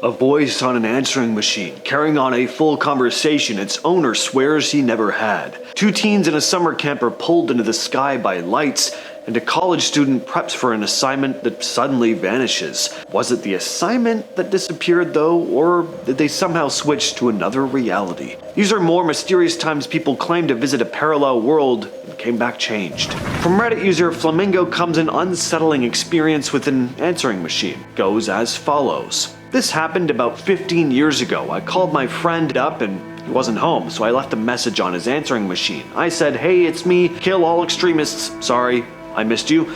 A voice on an answering machine, carrying on a full conversation its owner swears he never had. Two teens in a summer camp are pulled into the sky by lights, and a college student preps for an assignment that suddenly vanishes. Was it the assignment that disappeared though, or did they somehow switch to another reality? These are more mysterious times people claim to visit a parallel world and came back changed. From Reddit user Flamingo comes an unsettling experience with an answering machine. Goes as follows. This happened about 15 years ago. I called my friend up and he wasn't home, so I left a message on his answering machine. I said, "Hey, it's me, kill all extremists. Sorry, I missed you.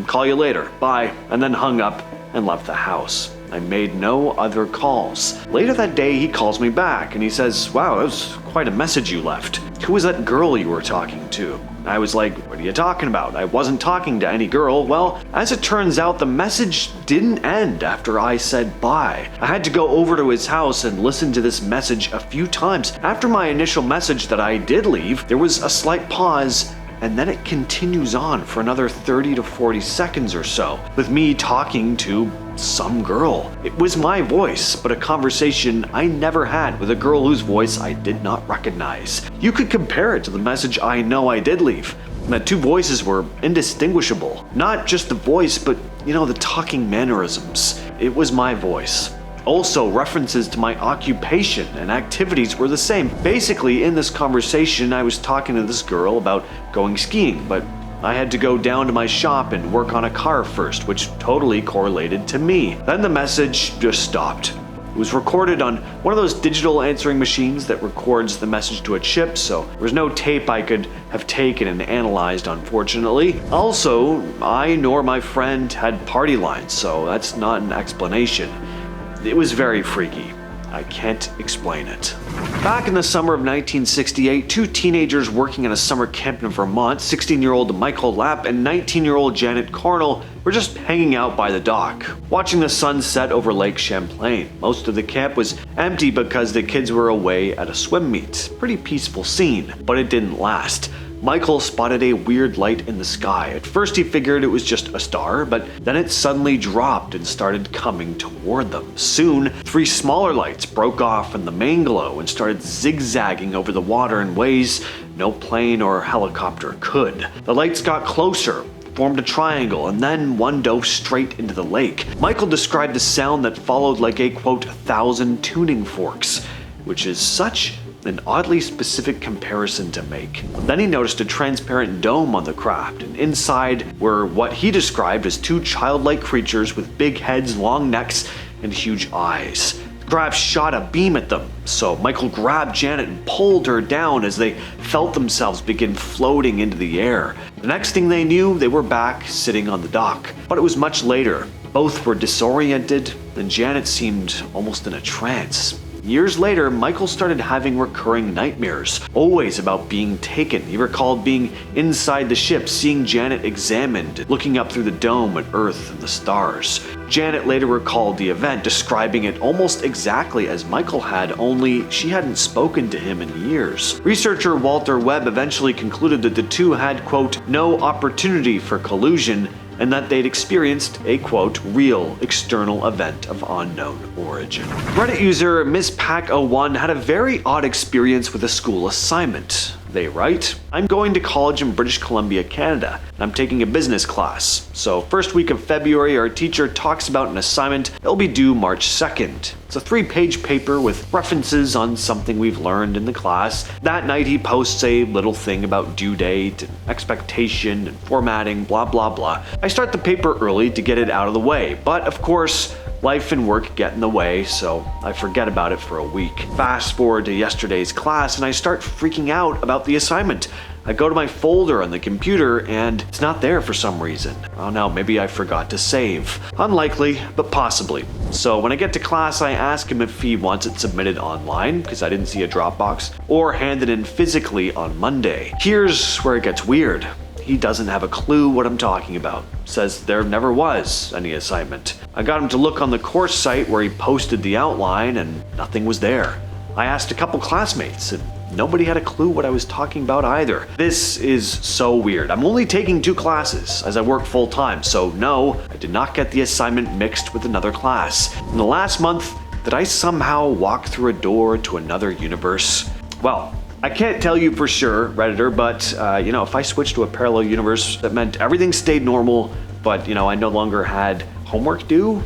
Call you later. Bye," and then hung up and left the house. I made no other calls. Later that day, he calls me back and he says, "Wow, that was quite a message you left. Who was that girl you were talking to?" I was like, "What are you talking about? I wasn't talking to any girl." Well, as it turns out, the message didn't end after I said bye. I had to go over to his house and listen to this message a few times. After my initial message that I did leave, there was a slight pause, and then it continues on for another 30 to 40 seconds or so, with me talking to some girl. It was my voice, but a conversation I never had with a girl whose voice I did not recognize. You could compare it to the message I know I did leave. The two voices were indistinguishable. Not just the voice, but the talking mannerisms. It was my voice. Also, references to my occupation and activities were the same. Basically, in this conversation, I was talking to this girl about going skiing, but I had to go down to my shop and work on a car first, which totally correlated to me. Then the message just stopped. It was recorded on one of those digital answering machines that records the message to a chip, so there was no tape I could have taken and analyzed, unfortunately. Also, I nor my friend had party lines, so that's not an explanation. It was very freaky. I can't explain it. Back in the summer of 1968, two teenagers working at a summer camp in Vermont, 16-year-old Michael Lapp and 19-year-old Janet Carnell, were just hanging out by the dock, watching the sun set over Lake Champlain. Most of the camp was empty because the kids were away at a swim meet. Pretty peaceful scene, but it didn't last. Michael spotted a weird light in the sky. At first he figured it was just a star, but then it suddenly dropped and started coming toward them. Soon, three smaller lights broke off from the main glow and started zigzagging over the water in ways no plane or helicopter could. The lights got closer, formed a triangle, and then one dove straight into the lake. Michael described the sound that followed like a, quote, 1,000 tuning forks, which is such an oddly specific comparison to make. Then he noticed a transparent dome on the craft, and inside were what he described as two childlike creatures with big heads, long necks, and huge eyes. The craft shot a beam at them, so Michael grabbed Janet and pulled her down as they felt themselves begin floating into the air. The next thing they knew, they were back sitting on the dock. But it was much later. Both were disoriented, and Janet seemed almost in a trance. Years later, Michael started having recurring nightmares, always about being taken. He recalled being inside the ship, seeing Janet examined, looking up through the dome at Earth and the stars. Janet later recalled the event, describing it almost exactly as Michael had, only she hadn't spoken to him in years. Researcher Walter Webb eventually concluded that the two had, quote, no opportunity for collusion, and that they'd experienced a, quote, real external event of unknown origin. Reddit user MissPack01 had a very odd experience with a school assignment. They write, "I'm going to college in British Columbia, Canada, and I'm taking a business class. So first week of February, our teacher talks about an assignment that'll be due March 2nd. It's a 3-page paper with references on something we've learned in the class. That night he posts a little thing about due date and expectation and formatting, blah blah blah. I start the paper early to get it out of the way, but of course, life and work get in the way, so I forget about it for a week. Fast forward to yesterday's class and I start freaking out about the assignment. I go to my folder on the computer and it's not there for some reason. Oh no, maybe I forgot to save. Unlikely, but possibly. So when I get to class, I ask him if he wants it submitted online, because I didn't see a Dropbox, or handed in physically on Monday. Here's where it gets weird. He doesn't have a clue what I'm talking about. Says there never was any assignment. I got him to look on the course site where he posted the outline and nothing was there. I asked a couple classmates and nobody had a clue what I was talking about either. This is so weird. I'm only taking 2 classes as I work full time, so no, I did not get the assignment mixed with another class. In the last month, Did I somehow walk through a door to another universe? Well, I can't tell you for sure, Redditor, but if I switched to a parallel universe that meant everything stayed normal, but I no longer had homework due,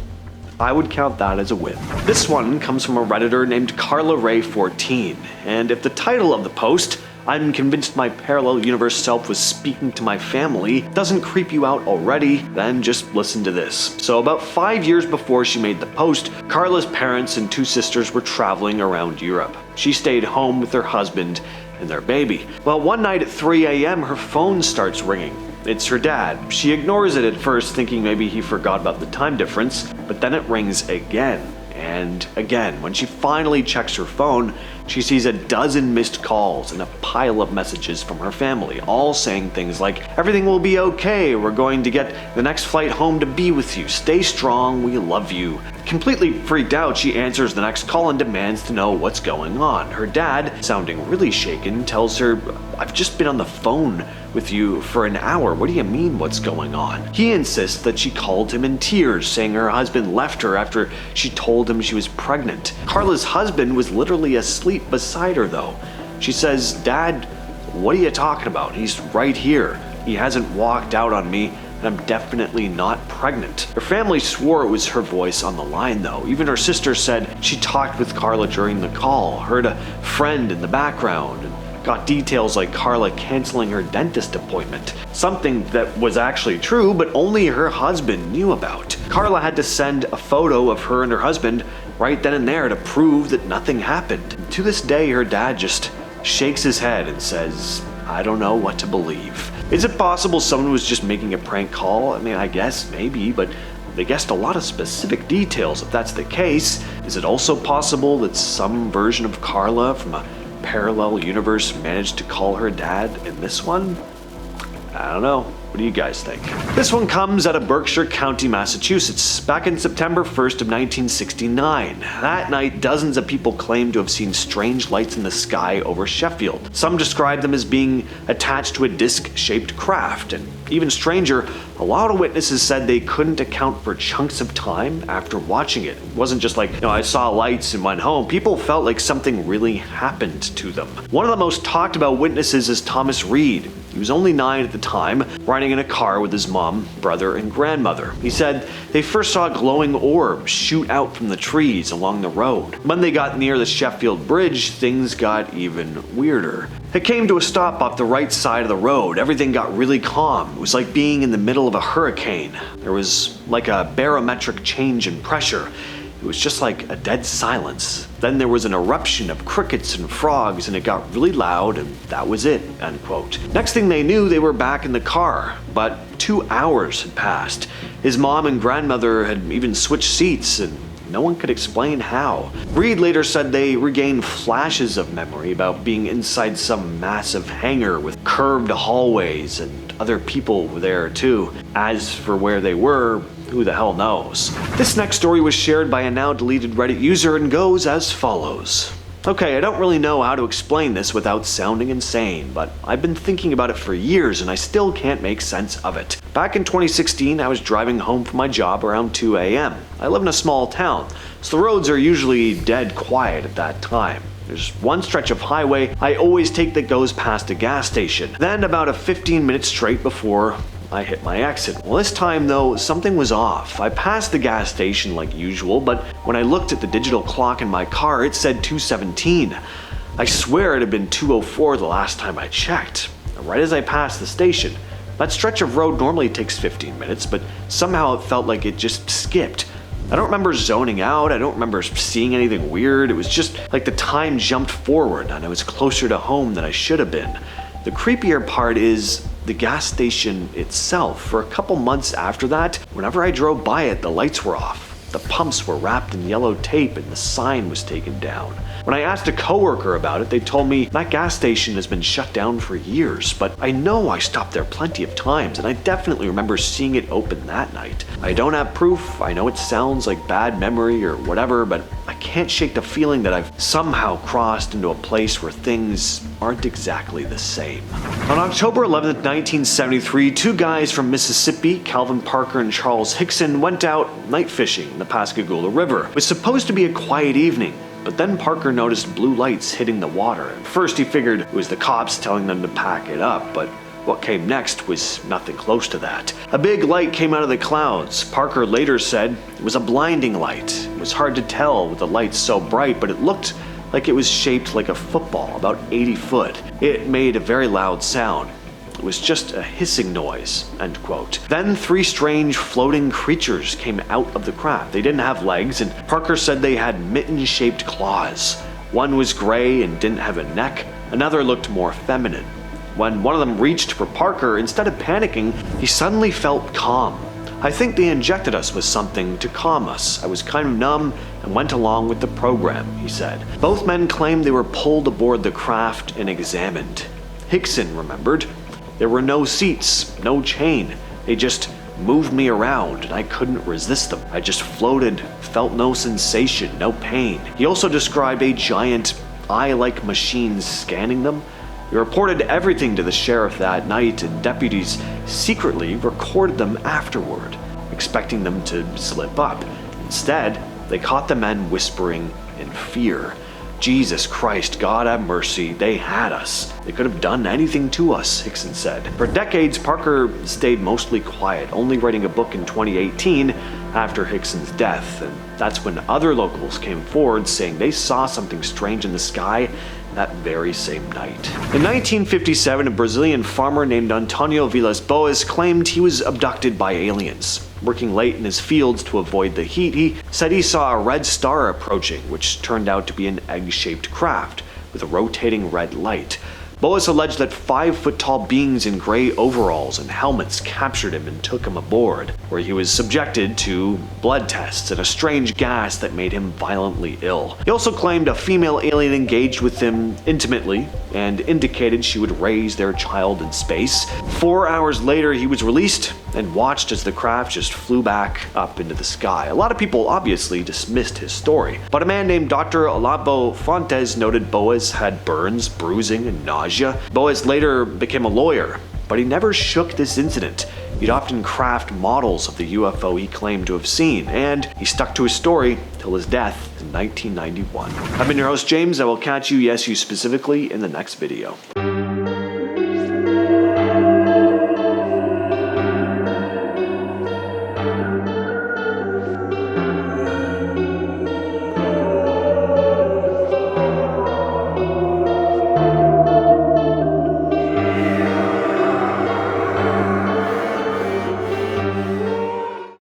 I would count that as a win. This one comes from a Redditor named Carla Ray 14, and if the title of the post, "I'm convinced my parallel universe self was speaking to my family," doesn't creep you out already, then just listen to this. So about 5 years before she made the post, Carla's parents and 2 sisters were traveling around Europe. She stayed home with her husband and their baby. Well, one night at 3 a.m. her phone starts ringing. It's her dad. She ignores it at first, thinking maybe he forgot about the time difference, but then it rings again and again. When she finally checks her phone, she sees a dozen missed calls and a pile of messages from her family, all saying things like, "Everything will be okay, we're going to get the next flight home to be with you, stay strong, we love you." Completely freaked out, she answers the next call and demands to know what's going on. Her dad, sounding really shaken, tells her, "I've just been on the phone with you for an hour. What do you mean, what's going on?" He insists that she called him in tears, saying her husband left her after she told him she was pregnant. Carla's husband was literally asleep beside her though. She says, "Dad, what are you talking about? He's right here. He hasn't walked out on me, and I'm definitely not pregnant." Her family swore it was her voice on the line though. Even her sister said she talked with Carla during the call, heard a friend in the background, and got details like Carla canceling her dentist appointment. Something that was actually true, but only her husband knew about. Carla had to send a photo of her and her husband right then and there to prove that nothing happened. To this day, her dad just shakes his head and says, "I don't know what to believe." Is it possible someone was just making a prank call? I mean, I guess maybe, but they guessed a lot of specific details if that's the case. Is it also possible that some version of Carla from a parallel universe managed to call her dad in this one? I don't know. What do you guys think? This one comes out of Berkshire County, Massachusetts, back in September 1st of 1969. That night, dozens of people claimed to have seen strange lights in the sky over Sheffield. Some described them as being attached to a disc-shaped craft, and even stranger, a lot of witnesses said they couldn't account for chunks of time after watching it. It wasn't just like, I saw lights and went home. People felt like something really happened to them. One of the most talked about witnesses is Thomas Reed. He was only 9 at the time, riding in a car with his mom, brother, and grandmother. He said they first saw glowing orbs shoot out from the trees along the road. When they got near the Sheffield Bridge, things got even weirder. It came to a stop off the right side of the road. Everything got really calm. It was like being in the middle of a hurricane. There was like a barometric change in pressure. It was just like a dead silence. Then there was an eruption of crickets and frogs, and it got really loud, and that was it, end quote. Next thing they knew, they were back in the car, but 2 hours had passed. His mom and grandmother had even switched seats, and no one could explain how. Reed later said they regained flashes of memory about being inside some massive hangar with curved hallways, and other people were there too. As for where they were, who the hell knows? This next story was shared by a now deleted Reddit user and goes as follows. Okay, I don't really know how to explain this without sounding insane, but I've been thinking about it for years and I still can't make sense of it. Back in 2016, I was driving home from my job around 2 a.m. I live in a small town, so the roads are usually dead quiet at that time. There's one stretch of highway I always take that goes past a gas station, then about a 15-minute straight before I hit my exit. Well, this time though, something was off. I passed the gas station like usual, but when I looked at the digital clock in my car, it said 2:17. I swear it had been 2:04 the last time I checked. Right as I passed the station, that stretch of road normally takes 15 minutes, but somehow it felt like it just skipped. I don't remember zoning out, I don't remember seeing anything weird. It was just like the time jumped forward and I was closer to home than I should have been. The creepier part is the gas station itself. For a couple months after that, whenever I drove by it, the lights were off. The pumps were wrapped in yellow tape and the sign was taken down. When I asked a coworker about it, they told me that gas station has been shut down for years, but I know I stopped there plenty of times and I definitely remember seeing it open that night. I don't have proof, I know it sounds like bad memory or whatever, but I can't shake the feeling that I've somehow crossed into a place where things aren't exactly the same. On October 11, 1973, two guys from Mississippi, Calvin Parker and Charles Hickson, went out night fishing in the Pascagoula River. It was supposed to be a quiet evening, but then Parker noticed blue lights hitting the water. At first he figured it was the cops telling them to pack it up, but what came next was nothing close to that. A big light came out of the clouds. Parker later said it was a blinding light. It was hard to tell with the lights so bright, but it looked like it was shaped like a football, about 80 foot. It made a very loud sound. It was just a hissing noise, end quote. Then three strange floating creatures came out of the craft. They didn't have legs, and Parker said they had mitten-shaped claws. One was gray and didn't have a neck. Another looked more feminine. When one of them reached for Parker, instead of panicking, he suddenly felt calm. I think they injected us with something to calm us. I was kind of numb and went along with the program, he said. Both men claimed they were pulled aboard the craft and examined. Hickson remembered. There were no seats, no chain. They just moved me around and I couldn't resist them. I just floated, felt no sensation, no pain. He also described a giant eye-like machine scanning them. He reported everything to the sheriff that night, and deputies secretly recorded them afterward, expecting them to slip up. Instead, they caught the men whispering in fear. Jesus Christ, God have mercy, they had us. They could have done anything to us, Hickson said. For decades, Parker stayed mostly quiet, only writing a book in 2018 after Hickson's death, and that's when other locals came forward saying they saw something strange in the sky that very same night. In 1957, a Brazilian farmer named Antônio Boas claimed he was abducted by aliens. Working late in his fields to avoid the heat, he said he saw a red star approaching, which turned out to be an egg-shaped craft with a rotating red light. Boas alleged that 5-foot-tall beings in gray overalls and helmets captured him and took him aboard, where he was subjected to blood tests and a strange gas that made him violently ill. He also claimed a female alien engaged with him intimately and indicated she would raise their child in space. 4 hours later, he was released and watched as the craft just flew back up into the sky. A lot of people obviously dismissed his story, but a man named Dr. Olavo Fontes noted Boas had burns, bruising, and nausea. Boas later became a lawyer, but he never shook this incident. He'd often craft models of the UFO he claimed to have seen, and he stuck to his story till his death in 1991. I've been your host, James. I will catch you, yes, you specifically, in the next video.